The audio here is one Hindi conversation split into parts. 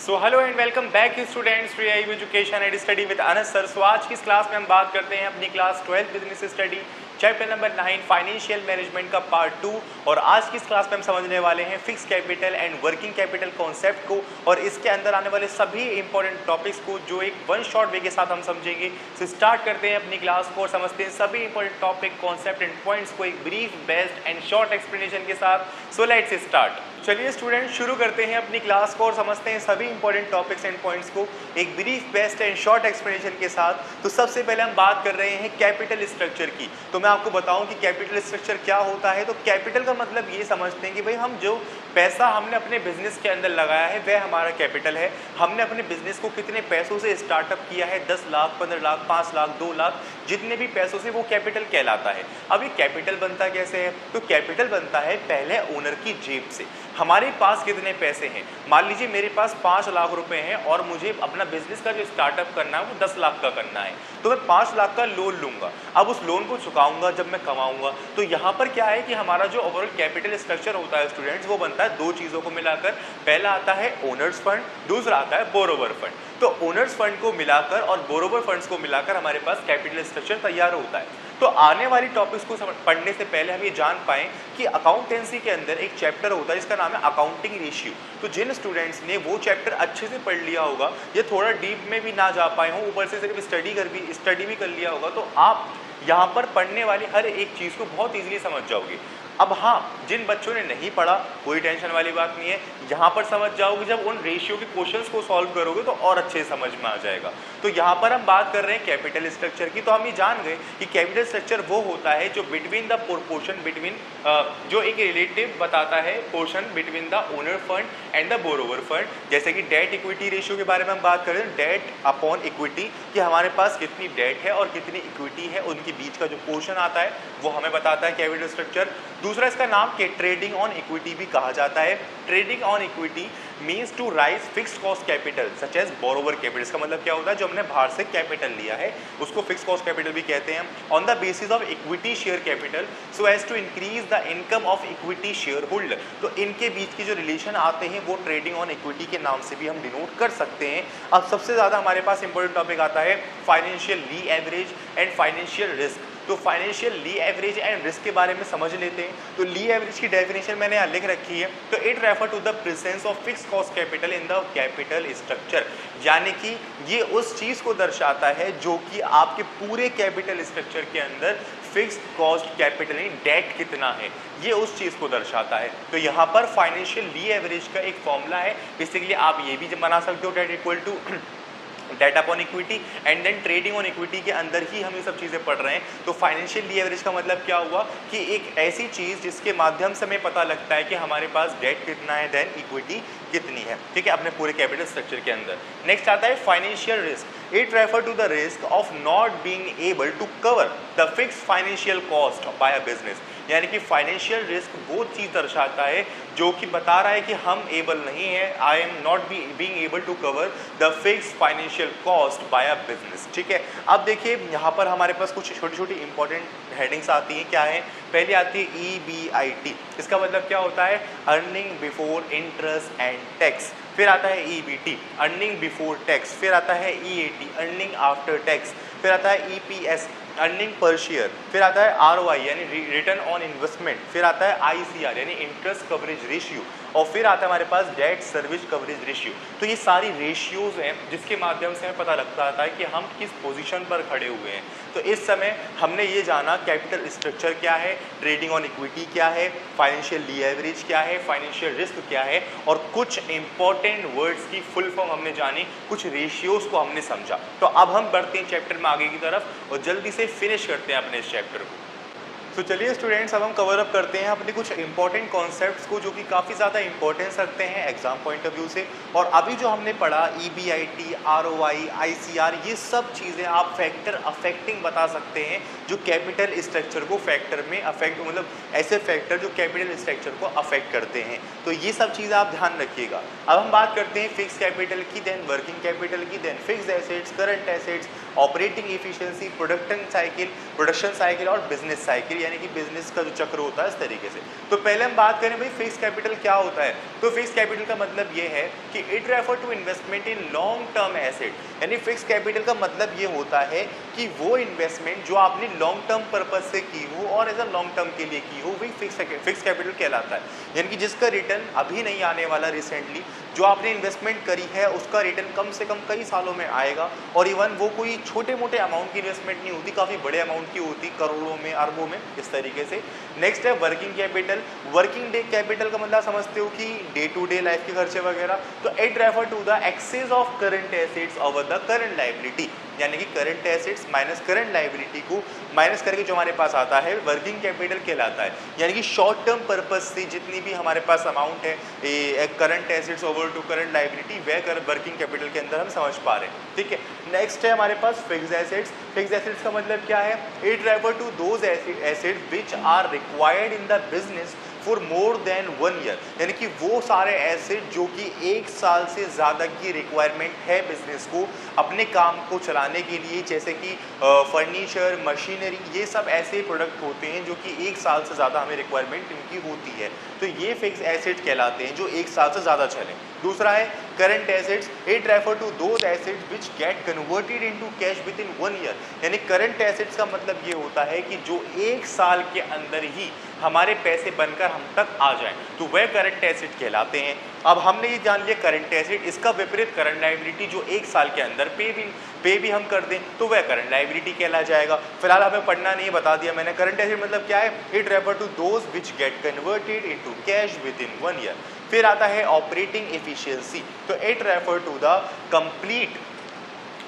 So hello and welcome back students to I education and study with Anas sir. So आज की इस क्लास में हम बात करते हैं अपनी class 12 business study chapter number 9 financial management का पार्ट 2। और आज की इस क्लास में हम समझने वाले हैं fix capital and working capital concept को और इसके अंदर आने वाले सभी इंपॉर्टेंट टॉपिक्स को जो एक वन शॉट वे के साथ हम समझेंगे। सो स्टार्ट करते हैं अपनी क्लास को और समझते हैं सभी important topic concept and points को एक brief best and short explanation के साथ। So let's start. चलिए स्टूडेंट शुरू करते हैं अपनी क्लास को और समझते हैं सभी इंपॉर्टेंट टॉपिक्स एंड पॉइंट्स को एक brief best and short explanation के साथ। तो सबसे पहले हम बात कर रहे हैं कैपिटल स्ट्रक्चर की। तो मैं आपको बताऊं कि कैपिटल स्ट्रक्चर क्या होता है। तो कैपिटल का मतलब ये समझते हैं कि भाई हम जो पैसा हमने अपने बिजनेस के अंदर लगाया है वह हमारा कैपिटल है। हमने अपने बिजनेस को कितने पैसों से स्टार्टअप किया है, 10 लाख, 15 लाख, 5 लाख, 2 लाख, जितने भी पैसों से वो कैपिटल कहलाता है। अब ये कैपिटल बनता कैसे है? तो कैपिटल बनता है पहले ओनर की जेब से। हमारे पास कितने पैसे हैं, मान लीजिए मेरे पास 5 लाख रुपए हैं और मुझे अपना बिजनेस का जो स्टार्टअप करना है वो 10 लाख का करना है, तो मैं 5 लाख का लोन लूंगा। अब उस लोन को चुकाऊंगा जब मैं कमाऊंगा। तो यहाँ पर क्या है कि हमारा जो ओवरऑल कैपिटल स्ट्रक्चर होता है स्टूडेंट्स, वो बनता है दो चीज़ों को मिलाकर। पहला आता है ओनर्स फंड, दूसरा आता है बोरोवर फंड। तो ओनर्स फंड को मिलाकर और बोरोवर फंड्स को मिलाकर हमारे पास कैपिटल स्ट्रक्चर तैयार होता है। तो आने वाली टॉपिक्स को पढ़ने से पहले हम ये जान पाएं कि अकाउंटेंसी के अंदर एक चैप्टर होता है जिसका नाम है अकाउंटिंग रेशियो। तो जिन स्टूडेंट्स ने वो चैप्टर अच्छे से पढ़ लिया होगा या थोड़ा डीप में भी ना जा पाए हों, ऊपर से सिर्फ स्टडी भी कर लिया होगा, तो आप यहाँ पर पढ़ने वाली हर एक चीज़ को बहुत ईजिली समझ जाओगे। अब हाँ, जिन बच्चों ने नहीं पढ़ा कोई टेंशन वाली बात नहीं है, यहाँ पर समझ जाओगे जब उन रेशियो के क्वेश्चंस को सॉल्व करोगे तो और अच्छे समझ में आ जाएगा। तो यहाँ पर हम बात कर रहे हैं कैपिटल स्ट्रक्चर की। तो हम ये जान गए कि कैपिटल स्ट्रक्चर वो होता है जो बिटवीन द प्रोपोर्शन बिटवीन जो एक रिलेटिव बताता है portion between the owner fund and the borrower fund. जैसे कि डेट इक्विटी रेशियो के बारे में हम बात कर रहे हैं, डेट अपॉन इक्विटी, कि हमारे पास कितनी डेट है और कितनी इक्विटी है, उनके बीच का जो पोर्शन आता है वो हमें बताता है कैपिटल स्ट्रक्चर। दूसरा इसका नाम के ट्रेडिंग ऑन इक्विटी भी कहा जाता है। Trading on equity means to raise fixed cost capital such as borrower capital. इसका मतलब क्या होता है, जो हमने बाहर से कैपिटल लिया है उसको फिक्स्ड कॉस्ट कैपिटल भी कहते हैं। On the basis of equity share capital so as to increase the income of equity shareholder. तो इनके बीच के जो रिलेशन आते हैं वो ट्रेडिंग ऑन इक्विटी के नाम से भी हम डिनोट कर सकते हैं। अब सबसे ज़्यादा हमारे पास इंपॉर्टेंट टॉपिक आता है financial leverage and financial risk. तो financial leverage and risk के बारे में समझ लेते हैं। तो ली एवरेज की डेफिनेशन मैंने यहाँ लिख रखी है। तो it refer to the presence of fixed cost capital in the capital structure, यानी कि ये उस चीज़ को दर्शाता है जो कि आपके पूरे कैपिटल स्ट्रक्चर के अंदर फिक्स्ड कॉस्ट कैपिटल यानी डेट कितना है, ये उस चीज़ को दर्शाता है। तो यहाँ पर फाइनेंशियल ली एवरेज का एक फॉर्मूला है। बेसिकली आप ये भी बना सकते हो, debt equal to debt upon equity and then trading on equity के अंदर ही हम ये सब चीज़ें पढ़ रहे हैं। तो फाइनेंशियल ली एवरेज का मतलब क्या हुआ कि एक ऐसी चीज़ जिसके माध्यम से हमें पता लगता है कि हमारे पास डेट कितना है देन इक्विटी कितनी है, ठीक है, अपने पूरे कैपिटल स्ट्रक्चर के अंदर। नेक्स्ट आता है financial risk. It refer to the risk of not being able to cover the fixed financial cost by a business, यानी कि फाइनेंशियल रिस्क वो चीज़ दर्शाता है जो कि बता रहा है कि हम एबल नहीं है, I am not being able to cover the fixed financial cost by a business, ठीक है। अब देखिए यहाँ पर हमारे पास कुछ छोटी छोटी इंपॉर्टेंट हेडिंग्स आती हैं। क्या है? पहले आती है EBIT। इसका मतलब क्या होता है? Earning before interest and tax. फिर आता है EBT, अर्निंग बिफोर टैक्स। फिर आता है EAT, अर्निंग आफ्टर टैक्स। फिर आता है EPS, अर्निंग पर शेयर। फिर आता है ROI यानी रिटर्न ऑन इन्वेस्टमेंट। फिर आता है ICR यानी इंटरेस्ट कवरेज रेशियो। और फिर आता है हमारे पास डेट सर्विस कवरेज रेशियो। तो ये सारी रेशियोज हैं जिसके माध्यम से हमें पता लगता है कि हम किस पोजीशन पर खड़े हुए हैं। तो इस समय हमने ये जाना कैपिटल स्ट्रक्चर क्या है, ट्रेडिंग ऑन इक्विटी क्या है, फाइनेंशियल ली एवरेज क्या है, फाइनेंशियल रिस्क क्या है, और कुछ इंपॉर्टेंट वर्ड्स की फुल फॉर्म हमने जानी, कुछ रेशियोज को हमने समझा। तो अब हम बढ़ते हैं चैप्टर में आगे की तरफ और जल्दी से फिनिश करते हैं अपने इस चैप्टर को। तो चलिए स्टूडेंट्स, अब हम कवर अप करते हैं अपने कुछ इंपॉर्टेंट कॉन्सेप्ट्स को जो कि काफ़ी ज़्यादा इंपॉर्टेंस रखते हैं एग्जाम पॉइंट ऑफ व्यू से। और अभी जो हमने पढ़ा EBIT, ROI, ICR, ये सब चीज़ें आप फैक्टर अफेक्टिंग बता सकते हैं जो कैपिटल स्ट्रक्चर को फैक्टर में अफेक्ट, मतलब ऐसे फैक्टर जो कैपिटल स्ट्रक्चर को अफेक्ट करते हैं। तो ये सब चीज़ें आप ध्यान रखिएगा। अब हम बात करते हैं फिक्स कैपिटल की, देन वर्किंग कैपिटल की, then fixed assets, current assets, operating efficiency, production cycle, production cycle और बिजनेस साइकिल, यानी कि बिजनेस का जो चक्र होता है इस तरीके से। तो पहले हम बात करें भाई फिक्स कैपिटल क्या होता है। तो फिक्स कैपिटल का मतलब ये है कि it refer to investment in long term asset, यानी फिक्स कैपिटल का मतलब ये होता है कि वो इन्वेस्टमेंट जो आपने लॉन्ग टर्म पर्पज से की हो और एज अ लॉन्ग टर्म के लिए की हो, वही फिक्स कैपिटल कहलाता है। यानी कि जिसका रिटर्न अभी नहीं आने वाला, रिसेंटली जो आपने इन्वेस्टमेंट करी है उसका रिटर्न कम से कम कई सालों में आएगा, और इवन वो कोई छोटे मोटे अमाउंट की इन्वेस्टमेंट नहीं होती, काफ़ी बड़े अमाउंट की होती, करोड़ों में, अरबों में, इस तरीके से। नेक्स्ट है working capital. Working day capital का मतलब समझते हो कि डे टू डे लाइफ के खर्चे वगैरह। तो it refer to the excess of current assets over the current liability, यानी कि current assets minus current liability को माइनस करके जो हमारे पास आता है वर्किंग कैपिटल कहलाता है। यानी कि शॉर्ट टर्म पर्पज से जितनी भी हमारे पास अमाउंट है current assets over to current liability, वह वर्किंग कैपिटल के अंदर हम समझ पा रहे हैं, ठीक है। नेक्स्ट है हमारे पास फिक्स्ड एसेट्स। फिक्स्ड एसेट्स का मतलब क्या है? It refer to those assets which are required in the business for more than 1 year, यानी कि वो सारे एसेट जो कि 1 साल से ज़्यादा की रिक्वायरमेंट है बिजनेस को अपने काम को चलाने के लिए, जैसे कि फर्नीचर, मशीनरी, ये सब ऐसे प्रोडक्ट होते हैं जो कि 1 साल से ज़्यादा हमें रिक्वायरमेंट इनकी होती है, तो ये फिक्स एसेट कहलाते हैं जो 1 साल से ज़्यादा चलें। दूसरा है current assets. It refer to those assets which get converted into cash within 1 year, यानी करंट एसेट्स का मतलब ये होता है कि जो 1 साल के अंदर ही हमारे पैसे बनकर हम तक आ जाएं, तो वह करंट एसेट कहलाते हैं। अब हमने ये जान लिया करंट एसेट, इसका विपरीत करंट लायबिलिटी जो 1 साल के अंदर पे भी हम कर दें तो वह करंट लायबिलिटी कहला जाएगा। फिलहाल हमें पढ़ना नहीं, बता दिया मैंने। करंट एसेट मतलब क्या है? It refer to those which get converted into cash within 1 year. फिर आता है ऑपरेटिंग एफिशिएंसी। तो it refer to the complete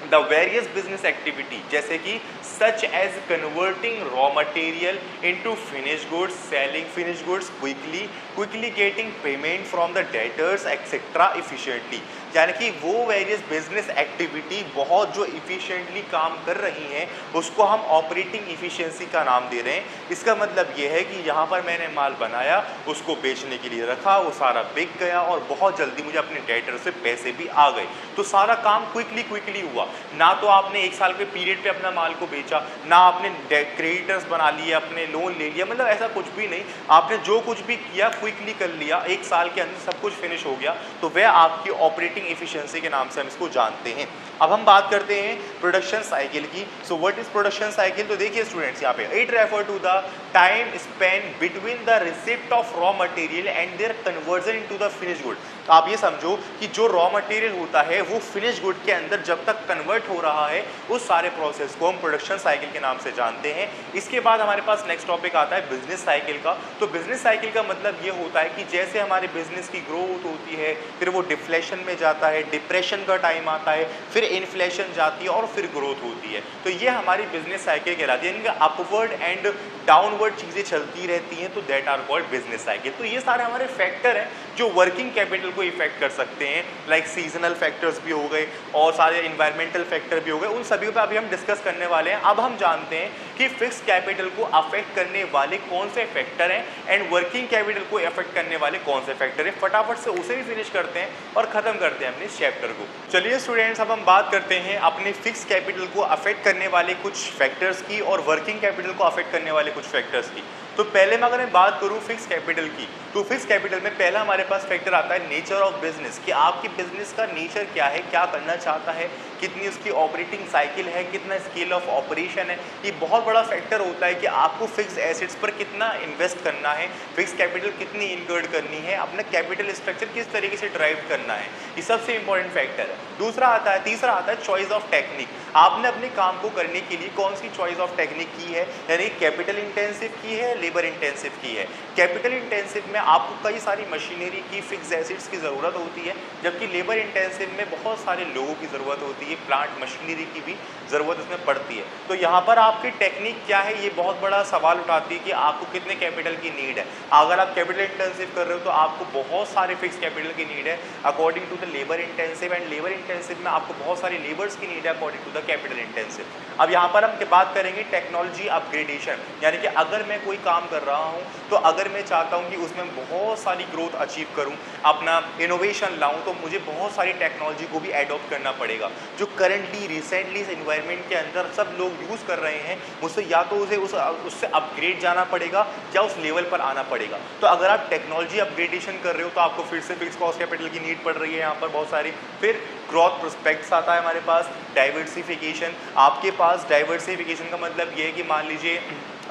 the various business activity, जैसे कि such as converting raw material into finish goods, selling finish goods quickly getting payment from the debtors etcetera efficiently, यानी कि वो वेरियस बिजनेस एक्टिविटी बहुत जो इफिशिएंटली काम कर रही हैं उसको हम ऑपरेटिंग इफिशिएंसी का नाम दे रहे हैं। इसका मतलब ये है कि यहाँ पर मैंने माल बनाया, उसको बेचने के लिए रखा, वो सारा बिक गया और बहुत जल्दी मुझे अपने डेटर से पैसे भी आ गए, तो सारा काम क्विकली हुआ। ना तो आपने 1 साल के पीरियड पे अपना माल को बेचा, ना आपने क्रेडिटर्स बना लिए, अपने लोन ले लिया, मतलब ऐसा कुछ भी नहीं। आपने जो कुछ भी किया क्विकली कर लिया, 1 साल के अंदर सब कुछ फिनिश हो गया, तो वह आपकी ऑपरेटिंग एफिशिएंसी के नाम से हम इसको जानते हैं। अब हम बात करते हैं प्रोडक्शन साइकिल की। So what is production cycle? तो देखिए स्टूडेंट्स, यहाँ पे it refer to the time spend between the receipt of raw material and their conversion into the finish good. तो आप ये समझो कि जो रॉ मटेरियल होता है वो फिनिश गुड के अंदर जब तक कन्वर्ट हो रहा है, उस सारे प्रोसेस को हम प्रोडक्शन साइकिल के नाम से जानते हैं। इसके बाद हमारे पास नेक्स्ट टॉपिक आता है बिजनेस साइकिल का। तो बिजनेस साइकिल का मतलब ये होता है कि जैसे हमारे बिजनेस की ग्रोथ होती है, फिर वो डिफ्लेशन में जाता है, डिप्रेशन का टाइम आता है, फिर इन्फ्लेशन जाती है और फिर ग्रोथ होती है, तो ये हमारी बिजनेस साइकिल कहलाती है। यानी अपवर्ड एंड डाउनवर्ड चीज़ें चलती रहती हैं, तो that are called business cycle. तो ये सारे हमारे फैक्टर हैं जो वर्किंग कैपिटल को इफेक्ट कर सकते हैं, लाइक सीजनल फैक्टर्स भी हो गए और सारे इन्वायरमेंटल फैक्टर भी हो गए, उन सभी पे अभी हम डिस्कस करने वाले हैं। अब हम जानते हैं कि फिक्स कैपिटल को अफेक्ट करने वाले कौन से फैक्टर हैं एंड वर्किंग कैपिटल को अफेक्ट करने वाले कौन से फैक्टर हैं। फटाफट से उसे भी फिनिश करते हैं और खत्म करते हैं अपने इस चैप्टर को। चलिए स्टूडेंट्स, अब हम बात करते हैं अपने फिक्स कैपिटल को अफेक्ट करने वाले कुछ फैक्टर्स की और वर्किंग कैपिटल को अफेक्ट करने वाले कुछ फैक्टर्स की। तो पहले मैं अगर बात करूं फिक्स कैपिटल की, तो फिक्स कैपिटल में पहला हमारे पास फैक्टर आता है नेचर ऑफ बिजनेस, कि आपकी बिजनेस का नेचर क्या है, क्या करना चाहता है, कितनी उसकी ऑपरेटिंग साइकिल है, कितना स्केल ऑफ ऑपरेशन है। ये बहुत बड़ा फैक्टर होता है कि आपको फिक्स एसेट्स पर कितना इन्वेस्ट करना है, फिक्स कैपिटल कितनी इनकर्ड करनी है, अपना कैपिटल स्ट्रक्चर किस तरीके से ड्राइव करना है, ये सबसे इंपॉर्टेंट फैक्टर है। तीसरा आता है चॉइस ऑफ टेक्निक। आपने अपने काम को करने के लिए कौन सी चॉइस ऑफ टेक्निक की है, यानी कैपिटल इंटेंसिव की है, लेबर इंटेंसिव की है। कैपिटल इंटेंसिव में आपको कई सारी मशीनरी की, फिक्स एसेट्स की ज़रूरत होती है, जबकि लेबर इंटेंसिव में बहुत सारे लोगों की ज़रूरत होती है, प्लांट मशीनरी की भी ज़रूरत इसमें पड़ती है। तो यहाँ पर आपकी टेक्निक क्या है, ये बहुत बड़ा सवाल उठाती है कि आपको कितने कैपिटल की नीड है। अगर आप कैपिटल इंटेंसिव कर रहे हो तो आपको बहुत सारे फिक्स कैपिटल की नीड है according to the labour intensive, and labour intensive में आपको बहुत सारी लेबर्स की नीड है according to the capital intensive. अब यहाँ पर हम बात करेंगे टेक्नोलॉजी अपग्रेडेशन, यानी कि अगर मैं कोई काम कर रहा हूँ, तो अगर मैं चाहता हूँ कि उसमें बहुत सारी ग्रोथ अचीव करूँ, अपना इनोवेशन लाऊँ, तो मुझे बहुत सारी टेक्नोलॉजी को भी एडॉप्ट करना पड़ेगा। जो करंटली रिसेंटली इस एनवायरनमेंट के अंदर सब लोग यूज़ कर रहे हैं, मुझसे या तो उससे अपग्रेड जाना पड़ेगा या उस लेवल पर आना पड़ेगा। तो अगर आप टेक्नोलॉजी अपग्रेडेशन कर रहे हो तो आपको फिर से फिक्स कॉस्ट कैपिटल की नीड पड़ रही है यहाँ पर बहुत सारी। फिर ग्रोथ प्रोस्पेक्ट्स आता है हमारे पास, डाइवर्सिफिकेशन। आपके पास डाइवर्सिफिकेशन का मतलब ये है कि मान लीजिए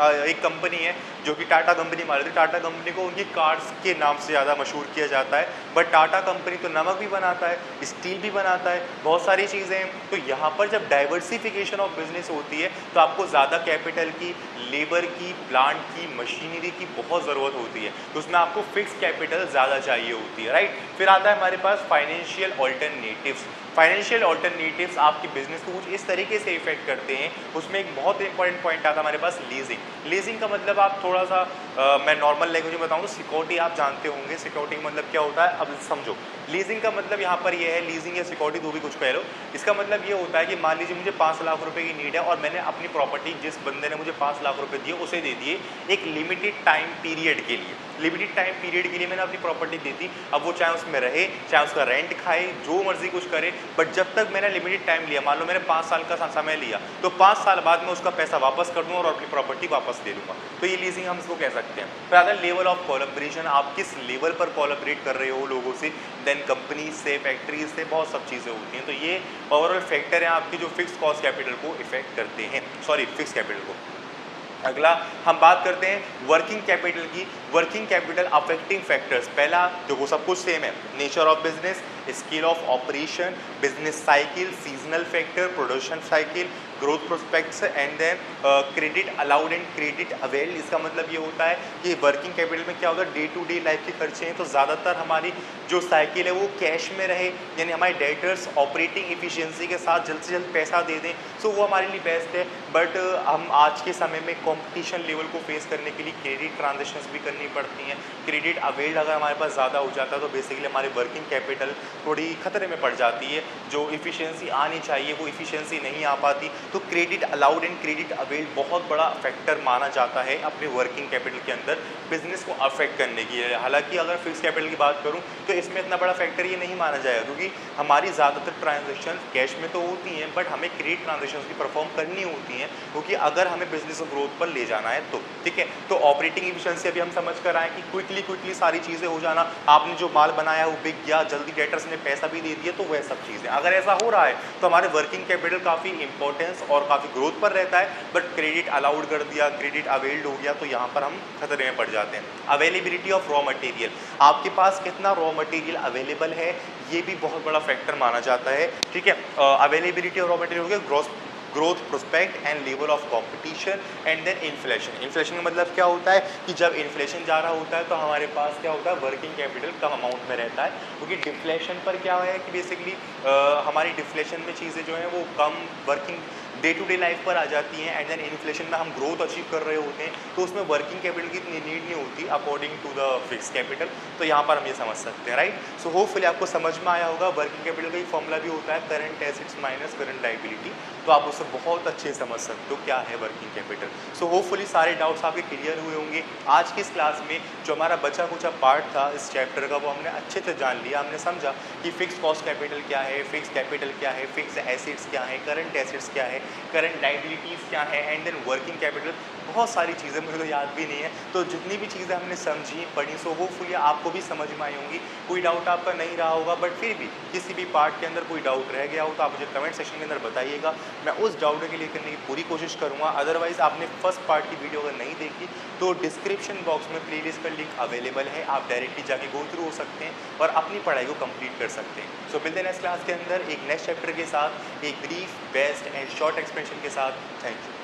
एक कंपनी है जो कि टाटा कंपनी मान लेते, टाटा कंपनी को उनकी कार्स के नाम से ज़्यादा मशहूर किया जाता है, बट टाटा कंपनी तो नमक भी बनाता है, स्टील भी बनाता है, बहुत सारी चीज़ें हैं। तो यहाँ पर जब डाइवर्सिफिकेशन ऑफ बिजनेस होती है तो आपको ज़्यादा कैपिटल की, लेबर की, प्लांट की, मशीनरी की बहुत ज़रूरत होती है, तो उसमें आपको फिक्स कैपिटल ज़्यादा चाहिए होती है, राइट। फिर आता है हमारे पास फाइनेंशियल ऑल्टरनेटिव्स। फाइनेंशियल ऑल्टरनेटिव्स आपकी बिजनेस को कुछ इस तरीके से इफेक्ट करते हैं। उसमें एक बहुत इंपॉर्टेंट पॉइंट आता है हमारे पास, लीजिंग। लीजिंग का मतलब आप थोड़ा सा मैं नॉर्मल लैंग्वेज में बताऊँ तो सिक्योरिटी आप जानते होंगे। सिक्योरिटी का मतलब क्या होता है, अब समझो। लीजिंग का मतलब यहाँ पर ये है, लीजिंग या सिक्योरिटी दो भी कुछ कह लो। इसका मतलब ये होता है कि मान लीजिए मुझे 5 लाख रुपए की नीड है और मैंने अपनी प्रॉपर्टी, जिस बंदे ने मुझे 5 लाख रुपए दिए उसे दे दिए एक लिमिटेड टाइम पीरियड के लिए। लिमिटेड टाइम पीरियड के लिए मैंने अपनी प्रॉपर्टी दे दी। अब वो चाहे उसमें रहे, चाहे उसका रेंट खाए, जो मर्जी कुछ करे, बट जब तक मैंने लिमिटेड टाइम लिया, मान लो मैंने 5 साल का समय लिया, तो 5 साल बाद मैं उसका पैसा वापस कर दूँ और अपनी प्रॉपर्टी वापस दे दूँगा। तो ये लीजिंग हम इसको कह सकते हैं। फिर आता है लेवल ऑफ कोलैबोरेशन। आप किस लेवल पर कोलैबोरेट कर रहे हो लोगों से, देन कंपनी से, फैक्ट्रीज से, बहुत सब चीज़ें होती हैं। तो ये ओवरऑल फैक्टर हैं आपकी जो फिक्स कॉस्ट कैपिटल को इफेक्ट करते हैं, सॉरी फिक्स कैपिटल को। अगला हम बात करते हैं वर्किंग कैपिटल की। Working capital affecting factors. पहला जो वो सब कुछ सेम है, nature of business, scale of operation, business cycle, seasonal factor, production cycle, growth prospects and then credit allowed and credit avail. इसका मतलब ये होता है कि वर्किंग कैपिटल में क्या होता है, डे टू डे लाइफ के खर्चे हैं, तो ज़्यादातर हमारी जो साइकिल है वो कैश में रहे, यानी हमारे डेटर्स ऑपरेटिंग एफिशिएंसी के साथ जल्द से जल्द पैसा दे दें, सो वो हमारे लिए बेस्ट है। बट हम आज के समय में कंपटीशन लेवल को फेस करने के लिए क्रेडिट ट्रांजेक्शन्स भी करनी पड़ती हैं। क्रेडिट अवेल्ड अगर हमारे पास ज़्यादा हो जाता है तो बेसिकली हमारी वर्किंग कैपिटल थोड़ी खतरे में पड़ जाती है। जो इफ़िशियंसी आनी चाहिए वो इफ़िशियंसी नहीं आ पाती। तो credit allowed and credit availed बहुत बड़ा फैक्टर माना जाता है अपने वर्किंग कैपिटल के अंदर बिजनेस को अफेक्ट करने की। हालांकि अगर फिक्स कैपिटल की बात करूं तो इसमें इतना बड़ा फैक्टर ये नहीं माना जाएगा, क्योंकि हमारी ज़्यादातर ट्रांजेक्शन कैश में तो होती हैं, बट हमें क्रेडिट ट्रांजेक्शन भी परफॉर्म करनी होती हैं, क्योंकि अगर हमें बिजनेस ग्रोथ पर ले जाना है तो ठीक है। तो ऑपरेटिंग एफिशिएंसी अभी हम समझ कर आए कि क्विकली सारी चीज़ें हो जाना, आपने जो माल बनाया वो बिक गया, जल्दी डेटर्स ने पैसा भी दे दिया, तो वह सब चीज़ें अगर ऐसा हो रहा है तो हमारे वर्किंग कैपिटल काफ़ी इंपॉर्टेंस और काफ़ी ग्रोथ पर रहता है। बट क्रेडिट अलाउड कर दिया, क्रेडिट अवेल्ड हो गया, तो यहाँ पर हम खतरे में पड़ जाते हैं। अवेलेबिलिटी ऑफ रॉ मटेरियल, आपके पास कितना रॉ मटेरियल अवेलेबल है ये भी बहुत बड़ा फैक्टर माना जाता है, ठीक है। अवेलेबिलिटी ऑफ रॉ मटेरियल हो गया, growth prospect and level of competition and then inflation. Inflation का मतलब क्या होता है कि जब इन्फ्लेशन जा रहा होता है तो हमारे पास क्या होता है, वर्किंग कैपिटल कम अमाउंट में रहता है, क्योंकि डिफ्लेशन पर क्या है कि बेसिकली हमारी डिफ्लेशन में चीज़ें जो हैं वो कम working day to day life पर आ जाती हैं, एंड देन इन्फ्लेशन में हम ग्रोथ अचीव कर रहे होते हैं, तो उसमें वर्किंग कैपिटल की इतनी नीड नहीं होती according to the fix capital. तो यहाँ पर हम ये समझ सकते हैं, राइट। सो होपफुली आपको समझ में आया होगा। वर्किंग कैपिटल का एक फॉर्मूला भी होता है current assets minus current liability, तो आप उससे बहुत अच्छे समझ सकते हो क्या है वर्किंग कैपिटल। सो होपफुली सारे डाउट्स आपके क्लियर हुए होंगे। आज की इस क्लास में जो हमारा बचा कुचा पार्ट था इस चैप्टर का, वो हमने अच्छे से जान लिया। हमने समझा कि फिक्स कॉस्ट कैपिटल क्या है, फिक्स कैपिटल क्या है, फिक्स एसेट्स क्या है, करंट एसेट्स क्या है, करंट लायबिलिटीज़ क्या है, एंड देन वर्किंग कैपिटल। बहुत सारी चीज़ें मुझे तो याद भी नहीं है, तो जितनी भी चीज़ें हमने समझी पढ़ी, सो होपफुली आपको भी समझ में आई होंगी। कोई डाउट आपका नहीं रहा होगा, बट फिर भी किसी भी पार्ट के अंदर कोई डाउट रह गया हो तो आप मुझे कमेंट सेक्शन के अंदर बताइएगा, मैं उस डाउट के लिए करने की पूरी कोशिश करूँगा। अदरवाइज़ आपने फर्स्ट पार्ट की वीडियो अगर नहीं देखी तो डिस्क्रिप्शन बॉक्स में प्लेलिस्ट का लिंक अवेलेबल है, आप डायरेक्टली जाके गो थ्रू हो सकते हैं और अपनी पढ़ाई को कंप्लीट कर सकते हैं। सो मिलते हैं नेक्स्ट क्लास के अंदर एक नेक्स्ट चैप्टर के साथ, एक brief, best and short explanation के साथ। Thank you.